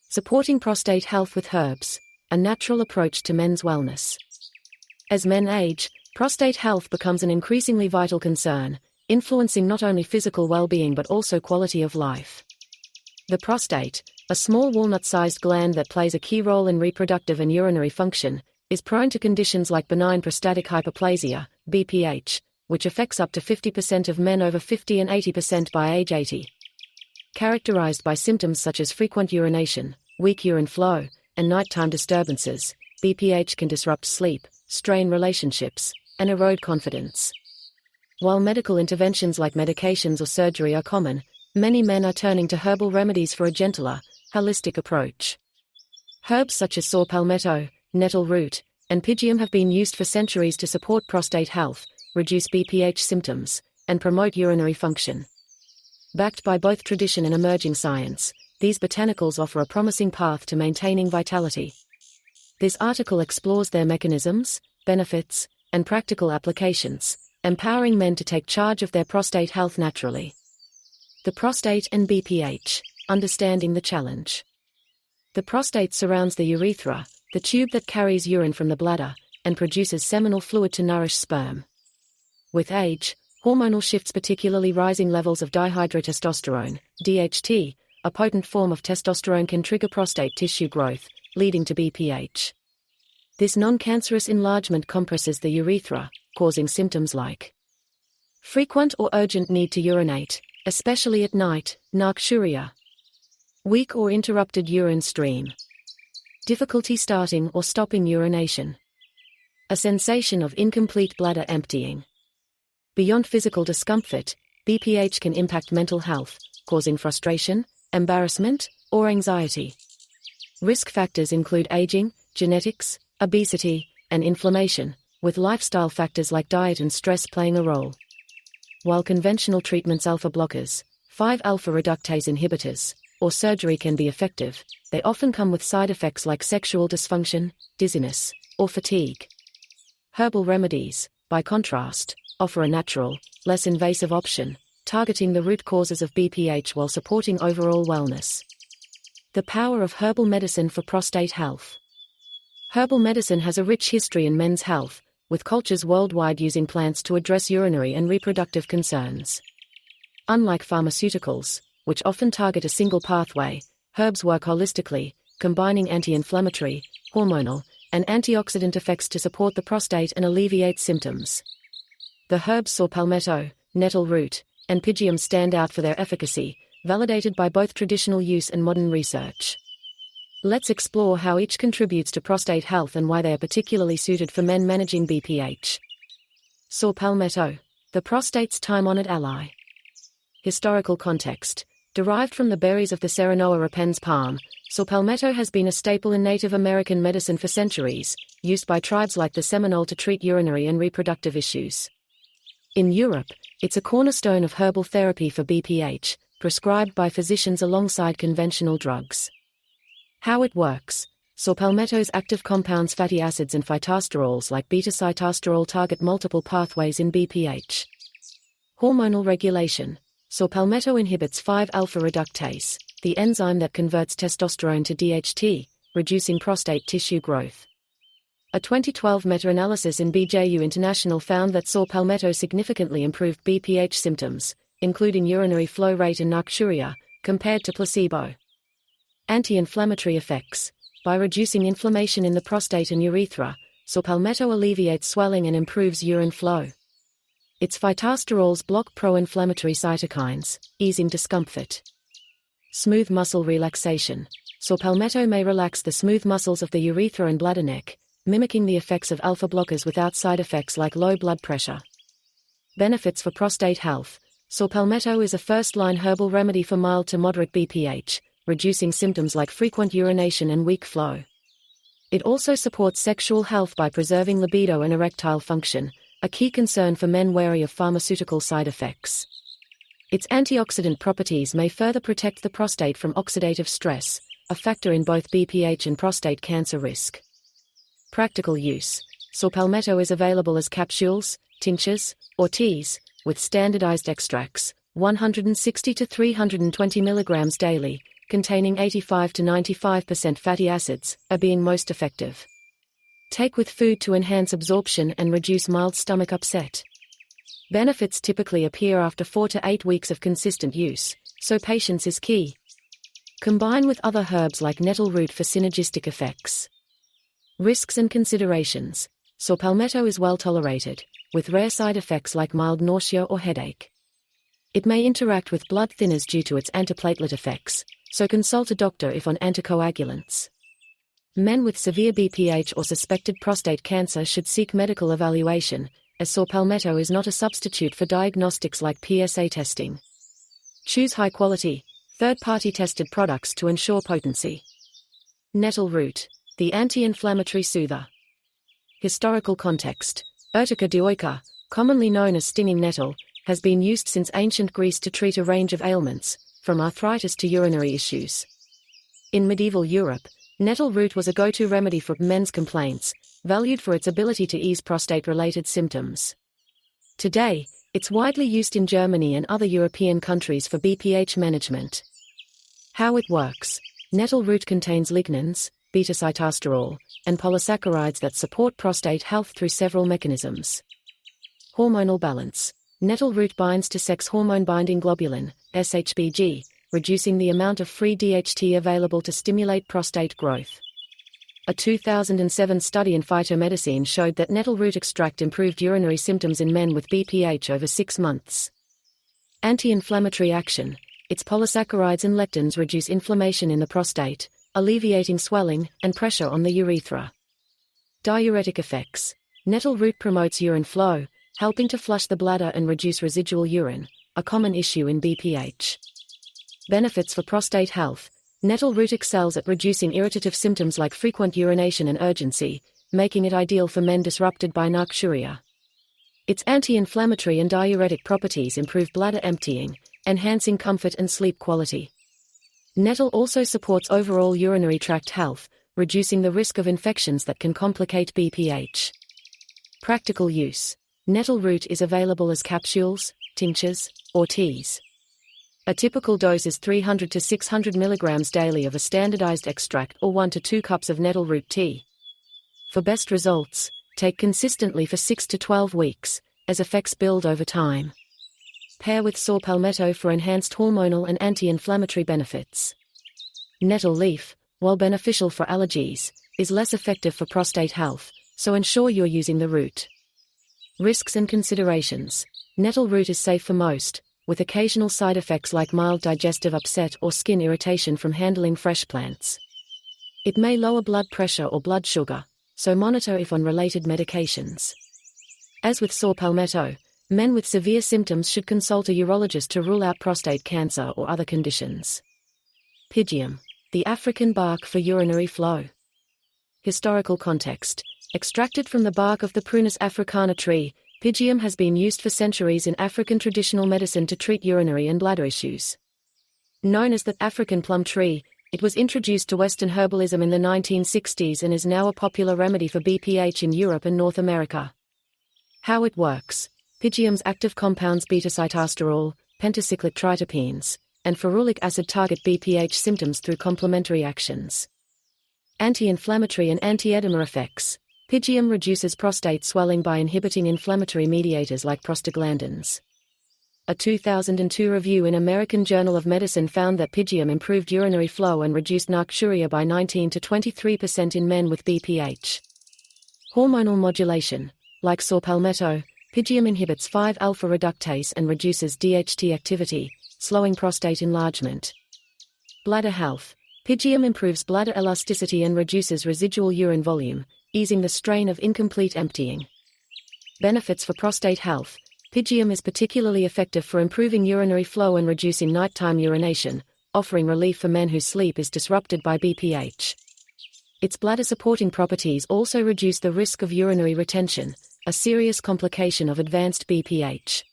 Supporting prostate health with herbs, a natural approach to men's wellness. As men age, prostate health becomes an increasingly vital concern, influencing not only physical well-being but also quality of life. The prostate, a small walnut-sized gland that plays a key role in reproductive and urinary function, is prone to conditions like benign prostatic hyperplasia, BPH, which affects up to 50% of men over 50 and 80% by age 80. Characterized by symptoms such as frequent urination, weak urine flow, and nighttime disturbances, BPH can disrupt sleep, strain relationships, and erode confidence. While medical interventions like medications or surgery are common, many men are turning to herbal remedies for a gentler, holistic approach. Herbs such as saw palmetto, nettle root, and pygeum have been used for centuries to support prostate health, reduce BPH symptoms, and promote urinary function. Backed by both tradition and emerging science, these botanicals offer a promising path to maintaining vitality. This article explores their mechanisms, benefits, and practical applications, empowering men to take charge of their prostate health naturally. The prostate and BPH, understanding the challenge. The prostate surrounds the urethra, the tube that carries urine from the bladder, and produces seminal fluid to nourish sperm. With age, hormonal shifts, particularly rising levels of dihydrotestosterone, DHT, a potent form of testosterone, can trigger prostate tissue growth, leading to BPH. This non-cancerous enlargement compresses the urethra, causing symptoms like frequent or urgent need to urinate, especially at night, nocturia, weak or interrupted urine stream, difficulty starting or stopping urination, a sensation of incomplete bladder emptying. Beyond physical discomfort, BPH can impact mental health, causing frustration, embarrassment, or anxiety. Risk factors include aging, genetics, obesity, and inflammation, with lifestyle factors like diet and stress playing a role. While conventional treatments, alpha blockers, 5-alpha reductase inhibitors, or surgery can be effective, they often come with side effects like sexual dysfunction, dizziness, or fatigue. Herbal remedies, by contrast, offer a natural, less invasive option, targeting the root causes of BPH while supporting overall wellness. The power of herbal medicine for prostate health. Herbal medicine has a rich history in men's health, with cultures worldwide using plants to address urinary and reproductive concerns. Unlike pharmaceuticals, which often target a single pathway, herbs work holistically, combining anti-inflammatory, hormonal, and antioxidant effects to support the prostate and alleviate symptoms. The herbs saw palmetto, nettle root, and pygeum stand out for their efficacy, validated by both traditional use and modern research. Let's explore how each contributes to prostate health and why they are particularly suited for men managing BPH. Saw palmetto, the prostate's time-honored ally. Historical context. Derived from the berries of the Serenoa repens palm, saw palmetto has been a staple in Native American medicine for centuries, used by tribes like the Seminole to treat urinary and reproductive issues. In Europe, it's a cornerstone of herbal therapy for BPH, prescribed by physicians alongside conventional drugs. How it works. Saw palmetto's active compounds, fatty acids and phytosterols like beta-sitosterol, target multiple pathways in BPH. Hormonal regulation. Saw palmetto inhibits 5-alpha reductase, the enzyme that converts testosterone to DHT, reducing prostate tissue growth. A 2012 meta-analysis in BJU International found that saw palmetto significantly improved BPH symptoms, including urinary flow rate and nocturia, compared to placebo. Anti-inflammatory effects. By reducing inflammation in the prostate and urethra, saw palmetto alleviates swelling and improves urine flow. Its phytosterols block pro-inflammatory cytokines, easing discomfort. Smooth muscle relaxation. Saw palmetto may relax the smooth muscles of the urethra and bladder neck, mimicking the effects of alpha blockers without side effects like low blood pressure. Benefits for prostate health. Saw palmetto is a first-line herbal remedy for mild to moderate BPH, reducing symptoms like frequent urination and weak flow. It also supports sexual health by preserving libido and erectile function, a key concern for men wary of pharmaceutical side effects. Its antioxidant properties may further protect the prostate from oxidative stress, a factor in both BPH and prostate cancer risk. Practical use. Saw palmetto is available as capsules, tinctures, or teas, with standardized extracts, 160 to 320 mg daily, containing 85 to 95% fatty acids, are being most effective. Take with food to enhance absorption and reduce mild stomach upset. Benefits typically appear after 4 to 8 weeks of consistent use, so patience is key. Combine with other herbs like nettle root for synergistic effects. Risks and considerations. Saw palmetto is well tolerated, with rare side effects like mild nausea or headache. It may interact with blood thinners due to its antiplatelet effects, so consult a doctor if on anticoagulants. Men with severe BPH or suspected prostate cancer should seek medical evaluation, as saw palmetto is not a substitute for diagnostics like PSA testing. Choose high-quality, third-party tested products to ensure potency. Nettle root, the anti-inflammatory soother. Historical context. Urtica dioica, commonly known as stinging nettle, has been used since ancient Greece to treat a range of ailments, from arthritis to urinary issues. In medieval Europe, nettle root was a go-to remedy for men's complaints, valued for its ability to ease prostate-related symptoms. Today, it's widely used in Germany and other European countries for BPH management. How it works. Nettle root contains lignans, beta-sitosterol, and polysaccharides that support prostate health through several mechanisms. Hormonal balance. Nettle root binds to sex hormone-binding globulin, SHBG, reducing the amount of free DHT available to stimulate prostate growth. A 2007 study in Phytomedicine showed that nettle root extract improved urinary symptoms in men with BPH over 6 months. Anti-inflammatory action. Its polysaccharides and lectins reduce inflammation in the prostate, alleviating swelling and pressure on the urethra. Diuretic effects. Nettle root promotes urine flow, helping to flush the bladder and reduce residual urine, a common issue in BPH. Benefits for prostate health. Nettle root excels at reducing irritative symptoms like frequent urination and urgency, making it ideal for men disrupted by nocturia. Its anti-inflammatory and diuretic properties improve bladder emptying, enhancing comfort and sleep quality. Nettle also supports overall urinary tract health, reducing the risk of infections that can complicate BPH. Practical use. Nettle root is available as capsules, tinctures, or teas. A typical dose is 300 to 600 mg daily of a standardized extract or 1 to 2 cups of nettle root tea. For best results, take consistently for 6 to 12 weeks, as effects build over time. Pair with saw palmetto for enhanced hormonal and anti-inflammatory benefits. Nettle leaf, while beneficial for allergies, is less effective for prostate health, so ensure you're using the root. Risks and considerations. Nettle root is safe for most, with occasional side effects like mild digestive upset or skin irritation from handling fresh plants. It may lower blood pressure or blood sugar, so monitor if on related medications. As with saw palmetto, men with severe symptoms should consult a urologist to rule out prostate cancer or other conditions. Pygeum, the African bark for urinary flow. Historical context. Extracted from the bark of the Prunus africana tree, pygeum has been used for centuries in African traditional medicine to treat urinary and bladder issues. Known as the African plum tree, it was introduced to Western herbalism in the 1960s and is now a popular remedy for BPH in Europe and North America. How it works. Pygeum's active compounds beta-sitosterol, pentacyclic triterpenes, and ferulic acid target BPH symptoms through complementary actions. Anti-inflammatory and anti-edema effects. Pygeum reduces prostate swelling by inhibiting inflammatory mediators like prostaglandins. A 2002 review in American Journal of Medicine found that pygeum improved urinary flow and reduced nocturia by 19 to 23% in men with BPH. Hormonal modulation. Like saw palmetto, pygeum inhibits 5-alpha reductase and reduces DHT activity, slowing prostate enlargement. Bladder health. Pygeum improves bladder elasticity and reduces residual urine volume, easing the strain of incomplete emptying. Benefits for prostate health. Pygeum is particularly effective for improving urinary flow and reducing nighttime urination, offering relief for men whose sleep is disrupted by BPH. Its bladder-supporting properties also reduce the risk of urinary retention, a serious complication of advanced BPH.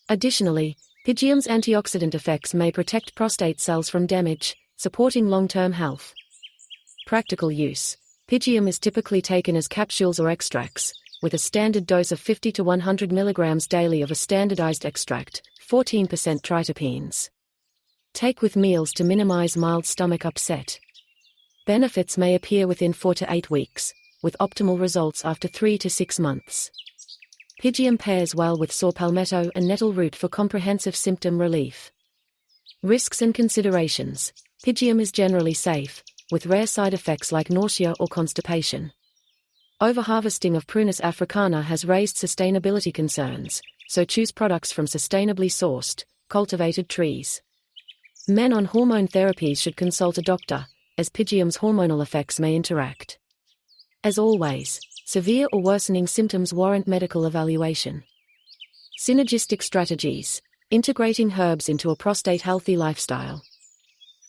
Additionally, pygeum's antioxidant effects may protect prostate cells from damage, supporting long-term health. Practical use. Pygeum is typically taken as capsules or extracts, with a standard dose of 50 to 100 mg daily of a standardized extract, 14% triterpenes. Take with meals to minimize mild stomach upset. Benefits may appear within 4 to 8 weeks, with optimal results after 3 to 6 months. Pygeum pairs well with saw palmetto and nettle root for comprehensive symptom relief. Risks and considerations. Pygeum is generally safe, with rare side effects like nausea or constipation. Overharvesting of Prunus africana has raised sustainability concerns, so choose products from sustainably sourced, cultivated trees. Men on hormone therapies should consult a doctor, as pygeum's hormonal effects may interact. As always, severe or worsening symptoms warrant medical evaluation. Synergistic strategies. Integrating herbs into a prostate-healthy lifestyle.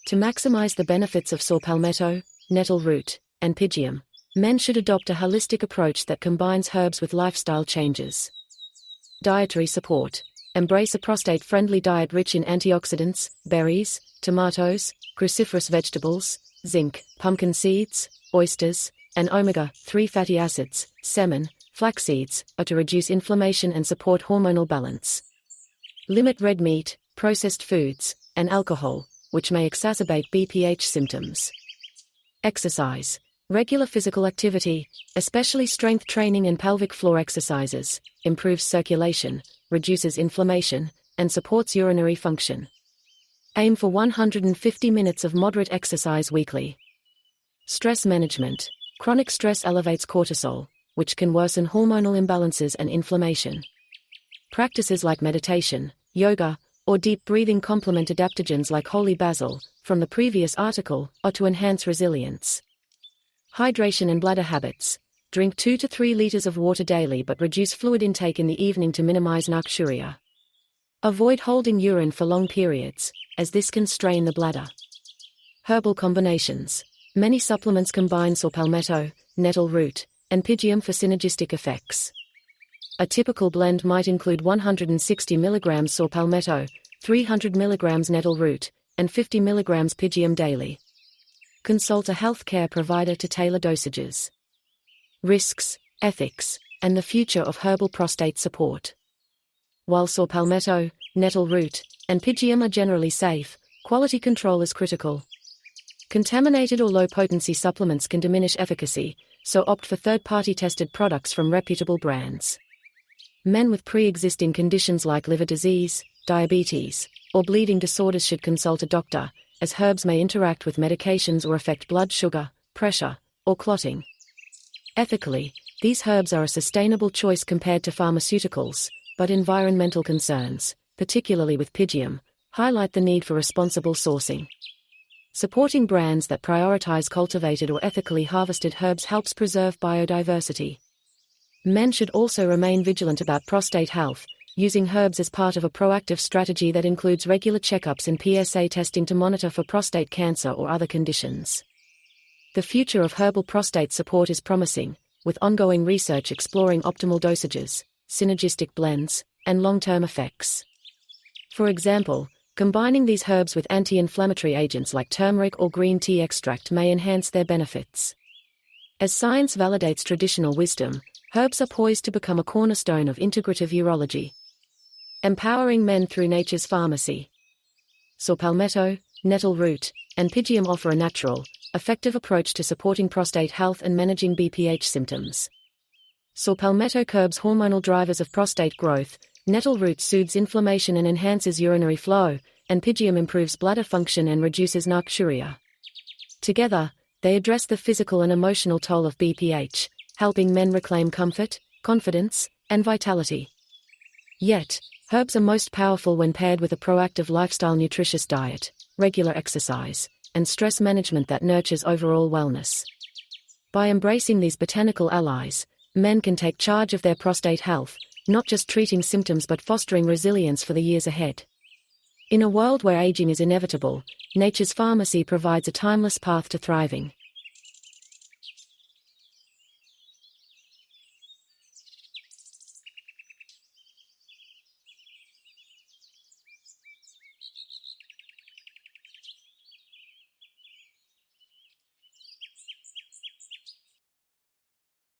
To maximize the benefits of saw palmetto, nettle root, and pygeum, men should adopt a holistic approach that combines herbs with lifestyle changes. Dietary support. Embrace a prostate-friendly diet rich in antioxidants, berries, tomatoes, cruciferous vegetables, zinc, pumpkin seeds, oysters, and omega-3 fatty acids, salmon, flax seeds, are to reduce inflammation and support hormonal balance. Limit red meat, processed foods, and alcohol, which may exacerbate BPH symptoms. Exercise. Regular physical activity, especially strength training and pelvic floor exercises, improves circulation, reduces inflammation, and supports urinary function. Aim for 150 minutes of moderate exercise weekly. Stress management. Chronic stress elevates cortisol, which can worsen hormonal imbalances and inflammation. Practices like meditation, yoga, or deep breathing complement adaptogens like holy basil, from the previous article, are to enhance resilience. Hydration and bladder habits. Drink 2 to 3 liters of water daily but reduce fluid intake in the evening to minimize nocturia. Avoid holding urine for long periods, as this can strain the bladder. Herbal combinations. Many supplements combine saw palmetto, nettle root, and pygeum for synergistic effects. A typical blend might include 160 mg saw palmetto, 300 mg nettle root, and 50 mg pygeum daily. Consult a healthcare provider to tailor dosages. Risks, ethics, and the future of herbal prostate support. While saw palmetto, nettle root, and pygeum are generally safe, quality control is critical. Contaminated or low-potency supplements can diminish efficacy, so opt for third-party tested products from reputable brands. Men with pre-existing conditions like liver disease, diabetes, or bleeding disorders should consult a doctor, as herbs may interact with medications or affect blood sugar, pressure, or clotting. Ethically, these herbs are a sustainable choice compared to pharmaceuticals, but environmental concerns, particularly with pygeum, highlight the need for responsible sourcing. Supporting brands that prioritize cultivated or ethically harvested herbs helps preserve biodiversity. Men should also remain vigilant about prostate health, using herbs as part of a proactive strategy that includes regular checkups and PSA testing to monitor for prostate cancer or other conditions. The future of herbal prostate support is promising, with ongoing research exploring optimal dosages, synergistic blends, and long-term effects. For example, combining these herbs with anti-inflammatory agents like turmeric or green tea extract may enhance their benefits. As science validates traditional wisdom, herbs are poised to become a cornerstone of integrative urology. Empowering men through nature's pharmacy. Saw palmetto, nettle root, and pygeum offer a natural, effective approach to supporting prostate health and managing BPH symptoms. Saw palmetto curbs hormonal drivers of prostate growth, nettle root soothes inflammation and enhances urinary flow, and pygeum improves bladder function and reduces nocturia. Together, they address the physical and emotional toll of BPH, helping men reclaim comfort, confidence, and vitality. Yet, herbs are most powerful when paired with a proactive lifestyle, nutritious diet, regular exercise, and stress management that nurtures overall wellness. By embracing these botanical allies, men can take charge of their prostate health, not just treating symptoms but fostering resilience for the years ahead. In a world where aging is inevitable, nature's pharmacy provides a timeless path to thriving.